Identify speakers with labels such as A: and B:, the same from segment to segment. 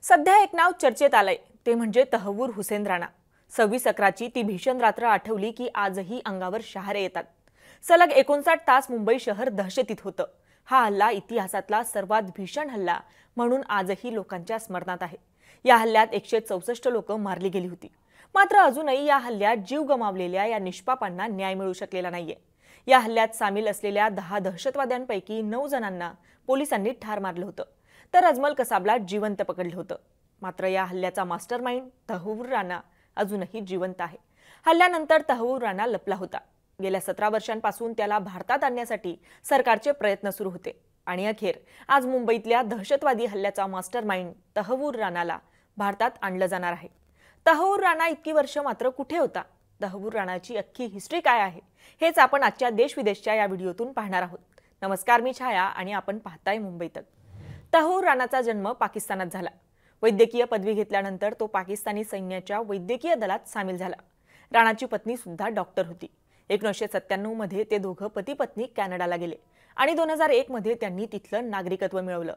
A: सध्या एक नाव चर्चेत आलंय, ते म्हणजे तहव्वूर हुसेन राणा। 26/11ची ती भीषण रात्र आठवली की आजही अंगावर शहारे येतात। सलग 59 तास मुंबई शहर दहशतीत होतं। हा हल्ला इतिहासातला सर्वात भीषण हल्ला म्हणून आजही लोकांच्या स्मरणात आहे। या हल्ल्यात 164 लोक मारली गेली होती। मात्र अजूनही या हल्ल्यात जीव गमावलेल्या या निष्पापांना न्याय मिळू शकलेला नाहीये। या हल्ल्यात सामील असलेल्या 10 दहशतवाद्यांपैकी 9 जणांना पोलिसांनी ठार मारलं होतं, तर अजमल कसाबला जिवंत पकडलं होतं। मात्र या हल्ल्याचा मास्टरमाइंड तहव्वूर राणा अजूनही जिवंत आहे। हल्ल्यानंतर तहव्वूर राणा लपला होता। गेल्या 17 वर्षांपासून त्याला भारतात आणण्यासाठी सरकारचे प्रयत्न सुरू होते आणि अखेर आज मुंबईतल्या दहशतवादी हल्ल्याचा मास्टरमाइंड तहव्वूर राणाला भारतात आणलं जाणार आहे। तहव्वूर राणा इतकी वर्ष मात्र कुठे होता? तहव्वूर राणाची अख्खी हिस्ट्री काय आहे, हेच आपण आजच्या देश विदेशच्या या व्हिडिओतून पाहणार आहोत। नमस्कार, मी छाया आणि आपण पाहताय मुंबई तक। तहव्वूर राणाचा जन्म पाकिस्तानात झाला। वैद्यकीय पदवी घेतल्यानंतर तो पाकिस्तानी सैन्याच्या वैद्यकीय दलात सामील झाला। राणाची पत्नी सुद्धा डॉक्टर होती। 1997 मध्ये ते दोघं पती पत्नी कॅनडाला गेले आणि 2001 मध्ये त्यांनी तिथलं नागरिकत्व मिळवलं।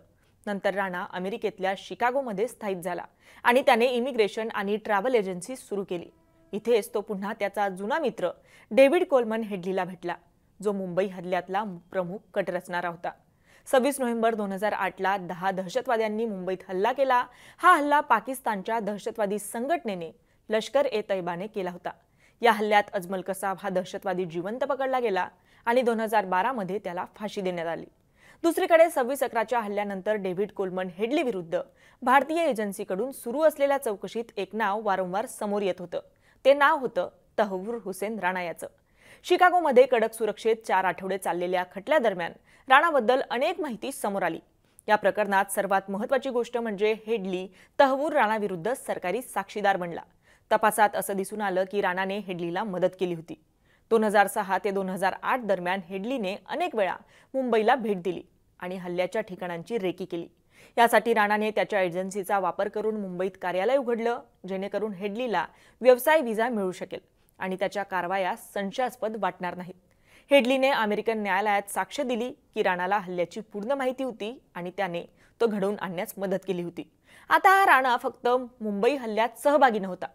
A: नंतर राणा अमेरिकेतल्या शिकागोमध्ये स्थायिक झाला आणि त्याने इमिग्रेशन आणि ट्रॅव्हल एजन्सी सुरू केली। इथेच तो पुन्हा त्याचा जुना मित्र डेव्हिड कोलमन हेडलीला भेटला, जो मुंबई हल्ल्यातला प्रमुख कट रचणारा होता। 26 नोव्हेंबर 2008ला 10 दहशतवाद्यांनी मुंबईत हल्ला केला। हा हल्ला पाकिस्तानच्या दहशतवादी संघटनेने लष्कर-ए-तैयबाने केला होता। या हल्ल्यात अजमल कसाब हा दहशतवादी जिवंत पकडला गेला आणि 2012 मध्ये त्याला फाशी देण्यात आली। दुसरीकडे 26/11च्या हल्ल्यानंतर डेव्हिड कोलमन हेडली विरुद्ध भारतीय एजन्सीकडून सुरू असलेल्या चौकशीत एक नाव वारंवार समोर येत होतं। ते नाव होतं तहव्वूर हुसेन राणा याचं। शिकागोमध्ये कडक सुरक्षेत 4 आठवडे चाललेल्या खटल्यादरम्यान राणाबद्दल अनेक माहिती समोर आली। या प्रकरणात सर्वात महत्त्वाची गोष्ट म्हणजे हेडली तहव्वूर राणाविरुद्ध सरकारी साक्षीदार बनला। तपासात असं दिसून आलं की राणाने हेडलीला मदत केली होती। 2006 ते 2008 दरम्यान हेडलीने अनेक वेळा मुंबईला भेट दिली आणि हल्ल्याच्या ठिकाणांची रेकी केली। यासाठी राणाने त्याच्या एजन्सीचा वापर करून मुंबईत कार्यालय उघडलं, जेणेकरून हेडलीला व्यवसाय व्हिसा मिळू शकेल आणि त्याच्या कारवाया संशयास्पद वाटणार नाहीत। हेडलीने अमेरिकन न्यायालयात साक्ष दिली की राणाला हल्ल्याची पूर्ण माहिती होती आणि त्याने तो घडवून आणण्यास मदत केली होती। आता हा राणा फक्त मुंबई हल्ल्यात सहभागी नव्हता,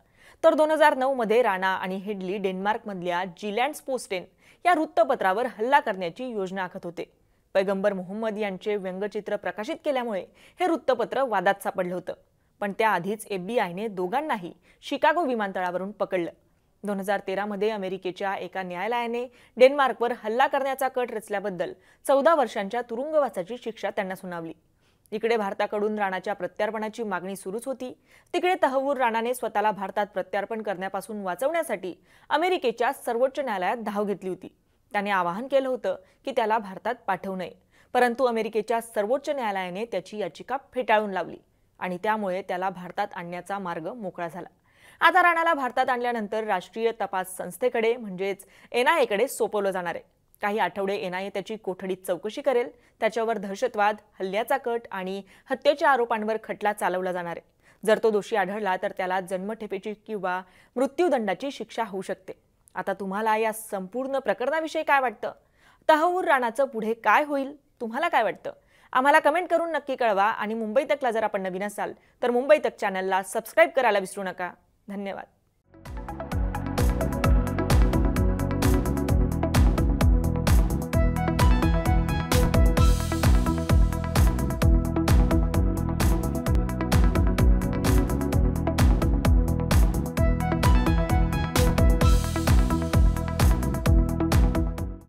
A: तर 2009 मध्ये राणा आणि हेडली डेन्मार्कमधल्या जिलँड्सपोस्टेन या वृत्तपत्रावर हल्ला करण्याची योजना आखत होते। पैगंबर मोहम्मद यांचे व्यंगचित्र प्रकाशित केल्यामुळे हे वृत्तपत्र वादात सापडलं होतं, पण त्याआधीच FBI ने दोघांनाही शिकागो विमानतळावरून पकडलं। 2013 मध्ये अमेरिकेच्या एका न्यायालयाने डेन्मार्कवर हल्ला करण्याचा कट रचल्याबद्दल 14 वर्षांच्या तुरुंगवासाची शिक्षा त्यांना सुनावली। इकडे भारताकडून राणाच्या प्रत्यार्पणाची मागणी सुरूच होती, तिकडे तहव्वूर राणाने स्वतःला भारतात प्रत्यार्पण करण्यापासून वाचवण्यासाठी अमेरिकेच्या सर्वोच्च न्यायालयात धाव घेतली होती। त्याने आवाहन केलं होतं की त्याला भारतात पाठवू नये, परंतु अमेरिकेच्या सर्वोच्च न्यायालयाने त्याची याचिका फेटाळून लावली आणि त्यामुळे त्याला भारतात आणण्याचा मार्ग मोकळा झाला। आता राणाला भारतात आणल्यानंतर राष्ट्रीय तपास संस्थेकडे म्हणजेच NIA कडे सोपवलं जाणार आहे। काही आठवडे NIA त्याची कोठडीत चौकशी करेल, त्याच्यावर दहशतवाद, हल्ल्याचा कट आणि हत्येच्या आरोपांवर खटला चालवला जाणार आहे। जर तो दोषी आढळला तर त्याला जन्मठेपेची किंवा मृत्यूदंडाची शिक्षा होऊ शकते। आता तुम्हाला या संपूर्ण प्रकरणाविषयी काय वाटतं? तहव्वूर राणाचं पुढे काय होईल? तुम्हाला काय वाटतं? आम्हाला कमेंट करून नक्की कळवा आणि मुंबई तकला जर आपण नवीन असाल तर मुंबई तक चॅनलला सबस्क्राइब करायला विसरू नका। धन्यवाद।